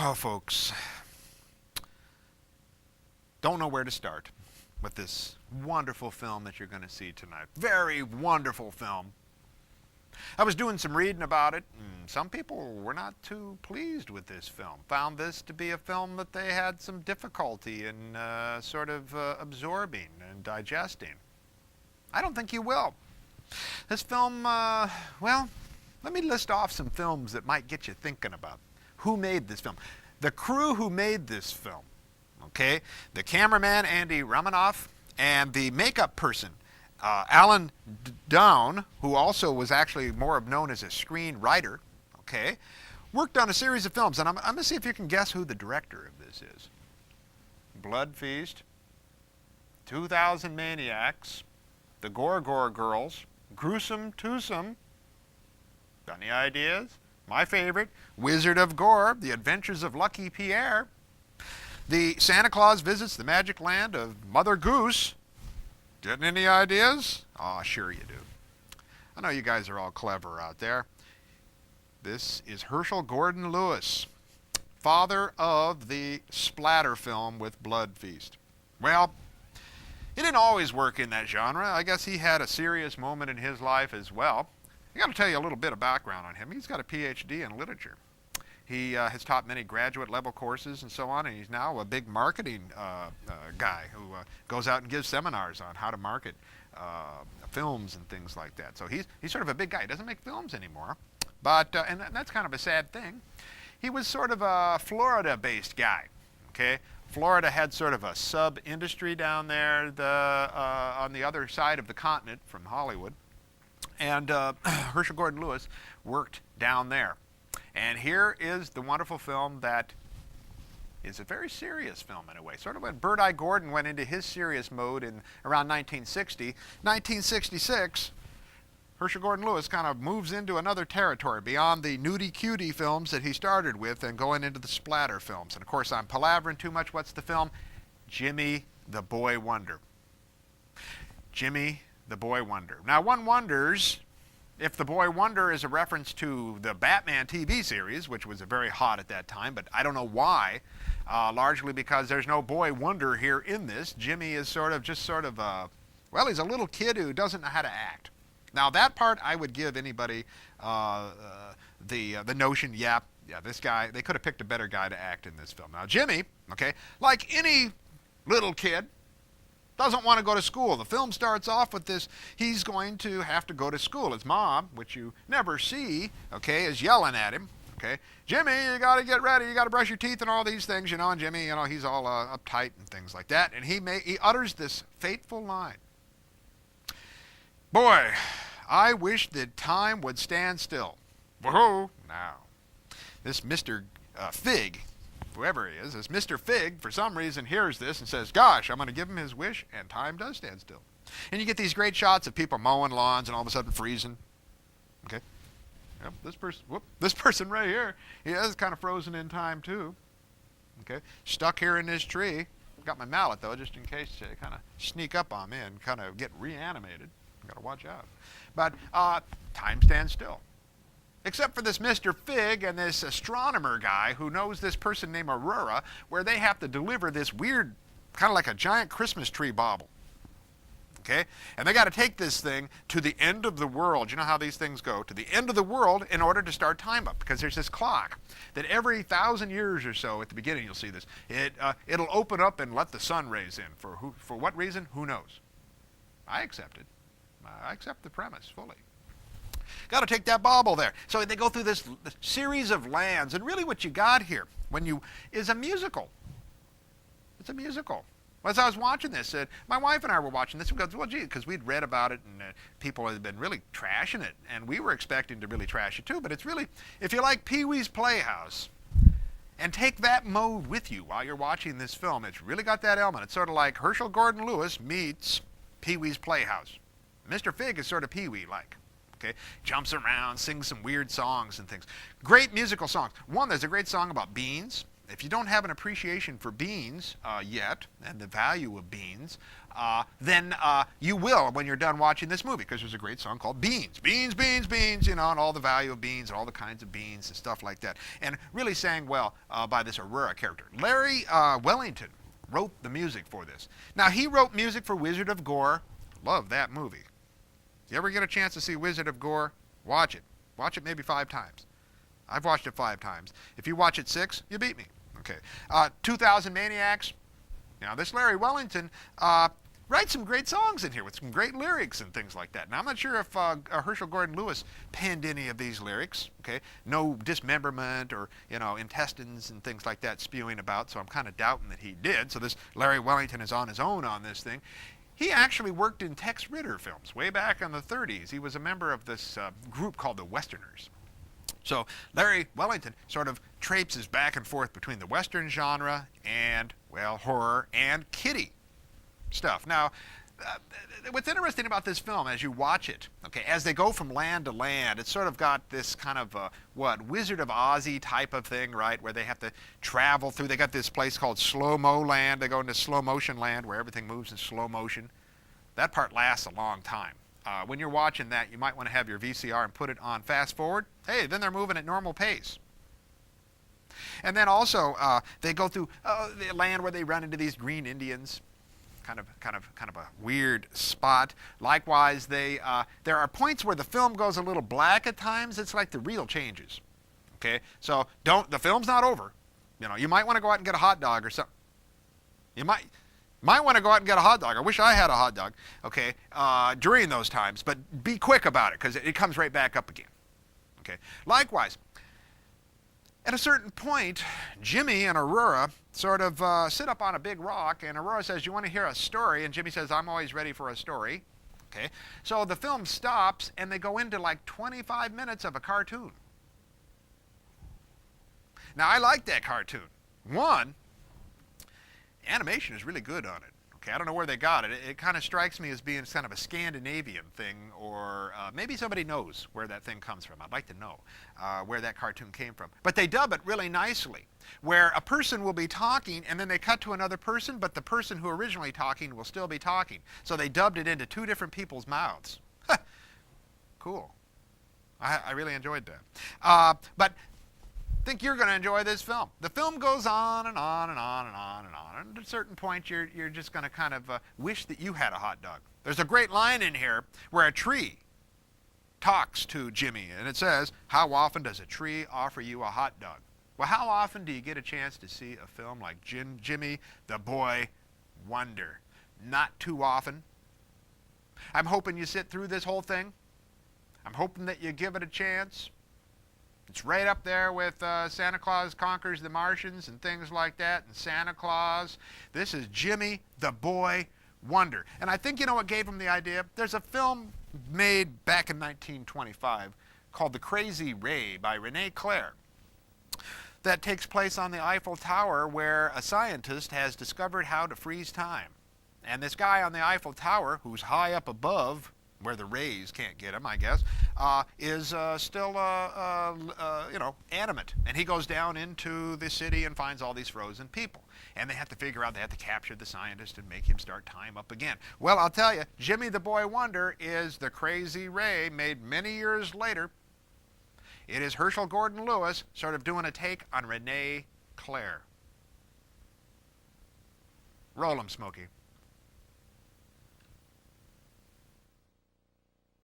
Oh, folks, don't know where to start with this wonderful film that you're going to see tonight. Very wonderful film. I was doing some reading about it, and some people were not too pleased with this film. Found this to be a film that they had some difficulty in absorbing and digesting. I don't think you will. This film, well, let me list off some films that might get you thinking about who made this film. The crew who made this film, okay? The cameraman, Andy Romanoff, and the makeup person, Alan Down, who also was actually more known as a screenwriter, okay, worked on a series of films. And I'm going to see if you can guess who the director of this is. Blood Feast, 2000 Maniacs, The Gore Girls, Gruesome Twosome. Got any ideas? My favorite, Wizard of Gore, The Adventures of Lucky Pierre. The Santa Claus Visits the Magic Land of Mother Goose. Getting any ideas? Oh, sure you do. I know you guys are all clever out there. This is Herschel Gordon Lewis, father of the splatter film with Blood Feast. Well, he didn't always work in that genre. I guess he had a serious moment in his life as well. I got to tell you a little bit of background on him. He's got a PhD in literature. He has taught many graduate level courses and so on, and he's now a big marketing guy who goes out and gives seminars on how to market films and things like that. So he's sort of a big guy. He doesn't make films anymore, but and that's kind of a sad thing. He was sort of a Florida-based guy. Okay, Florida had sort of a sub-industry down there on the other side of the continent from Hollywood. And Herschel Gordon Lewis worked down there. And here is the wonderful film that is a very serious film in a way. Sort of when Bird-Eye Gordon went into his serious mode in around 1960. 1966, Herschel Gordon Lewis kind of moves into another territory beyond the nudie-cutie films that he started with and going into the splatter films. And of course, I'm palavering too much. What's the film? Jimmy the Boy Wonder. Jimmy the Boy Wonder. Now, one wonders if the Boy Wonder is a reference to the Batman TV series, which was very hot at that time, but I don't know why. Largely because there's no Boy Wonder here in this. Jimmy is well, he's a little kid who doesn't know how to act. Now, that part I would give anybody the notion, yeah, this guy, they could have picked a better guy to act in this film. Now, Jimmy, okay, like any little kid, doesn't want to go to school. The film starts off with this. He's going to have to go to school. His mom, which you never see, okay, is yelling at him. Okay, Jimmy, you got to get ready. You got to brush your teeth and all these things, And Jimmy, he's all uptight and things like that. And he utters this fateful line. Boy, I wish that time would stand still. Whoa! Now, this Mr. Fig, whoever he is, this Mr. Fig, for some reason, hears this and says, gosh, I'm going to give him his wish, and time does stand still. And you get these great shots of people mowing lawns and all of a sudden freezing. Okay? Yep, this person right here, he is kind of frozen in time, too. Okay? Stuck here in this tree. Got my mallet, though, just in case they kind of sneak up on me and kind of get reanimated. Got to watch out. But time stands still. Except for this Mr. Fig and this astronomer guy who knows this person named Aurora, where they have to deliver this weird, kind of like a giant Christmas tree bauble. Okay? And they got to take this thing to the end of the world. You know how these things go? To the end of the world in order to start time up. Because there's this clock that every 1,000 years or so, at the beginning you'll see this, it'll open up and let the sun rays in. For what reason? Who knows? I accept it. I accept the premise fully. Got to take that bauble there. So they go through this series of lands, and really what you got here is a musical. It's a musical. As I was watching this, my wife and I were watching this, and we go, well, gee, because we'd read about it, and people had been really trashing it, and we were expecting to really trash it too, but it's really, if you like Pee-wee's Playhouse, and take that mode with you while you're watching this film, it's really got that element. It's sort of like Herschel Gordon Lewis meets Pee-wee's Playhouse. Mr. Fig is sort of Pee-wee-like. Okay, jumps around, sings some weird songs and things. Great musical songs. One, there's a great song about beans, if you don't have an appreciation for beans yet and the value of beans, then you will when you're done watching this movie, because there's a great song called Beans. Beans, beans, beans, you know, and all the value of beans and all the kinds of beans and stuff like that. And really sang well by this Aurora character. Larry Wellington wrote the music for this. Now, he wrote music for Wizard of Gore. Love that movie. You ever get a chance to see Wizard of Gore? Watch it. Watch it maybe 5 times. I've watched it 5 times. If you watch it 6, you beat me. Okay. 2000 Maniacs. Now, this Larry Wellington writes some great songs in here with some great lyrics and things like that. Now, I'm not sure if Herschel Gordon Lewis penned any of these lyrics. Okay. No dismemberment or, you know, intestines and things like that spewing about, so I'm kind of doubting that he did. So this Larry Wellington is on his own on this thing. He actually worked in Tex Ritter films way back in the 30s. He was a member of this group called the Westerners. So Larry Wellington sort of traipses back and forth between the Western genre and, well, horror and kiddie stuff. Now, what's interesting about this film as you watch it, okay, as they go from land to land, it's sort of got this kind of, Wizard of Ozzy type of thing, right, where they have to travel through. They got this place called Slow-Mo Land. They go into slow motion land where everything moves in slow motion. That part lasts a long time. When you're watching that, you might want to have your VCR and put it on fast forward. Hey, then they're moving at normal pace. And then also, they go through the land where they run into these green Indians. Kind of a weird spot. Likewise, there are points where the film goes a little black at times. It's like the reel changes. Okay, so the film's not over. You know, you might want to go out and get a hot dog or something. You might want to go out and get a hot dog. I wish I had a hot dog. Okay, during those times, but be quick about it because it comes right back up again. Okay. Likewise, at a certain point, Jimmy and Aurora sort of sit up on a big rock, and Aurora says, "You want to hear a story?" And Jimmy says, "I'm always ready for a story." Okay, so the film stops, and they go into like 25 minutes of a cartoon. Now, I like that cartoon. One, animation is really good on it. Okay, I don't know where they got it. It kind of strikes me as being kind of a Scandinavian thing, or maybe somebody knows where that thing comes from. I'd like to know where that cartoon came from. But they dub it really nicely, where a person will be talking, and then they cut to another person, but the person who originally talking will still be talking. So they dubbed it into 2 different people's mouths. Cool. I really enjoyed that. But I think you're going to enjoy this film. The film goes on and on and on and on and on. And at a certain point, you're just going to kind of wish that you had a hot dog. There's a great line in here where a tree talks to Jimmy, and it says, "How often does a tree offer you a hot dog?" Well, how often do you get a chance to see a film like Jimmy the Boy Wonder? Not too often. I'm hoping you sit through this whole thing. I'm hoping that you give it a chance. It's right up there with Santa Claus Conquers the Martians and things like that, and Santa Claus. This is Jimmy the Boy Wonder. And I think you know what gave him the idea? There's a film made back in 1925 called The Crazy Ray by René Clair that takes place on the Eiffel Tower, where a scientist has discovered how to freeze time. And this guy on the Eiffel Tower, who's high up above where the rays can't get him, I guess, is still, animate. And he goes down into the city and finds all these frozen people. And they have to figure out, they have to capture the scientist and make him start time up again. Well, I'll tell you, Jimmy the Boy Wonder is The Crazy Ray, made many years later. It is Herschel Gordon Lewis sort of doing a take on René Clair. Roll 'em, Smokey.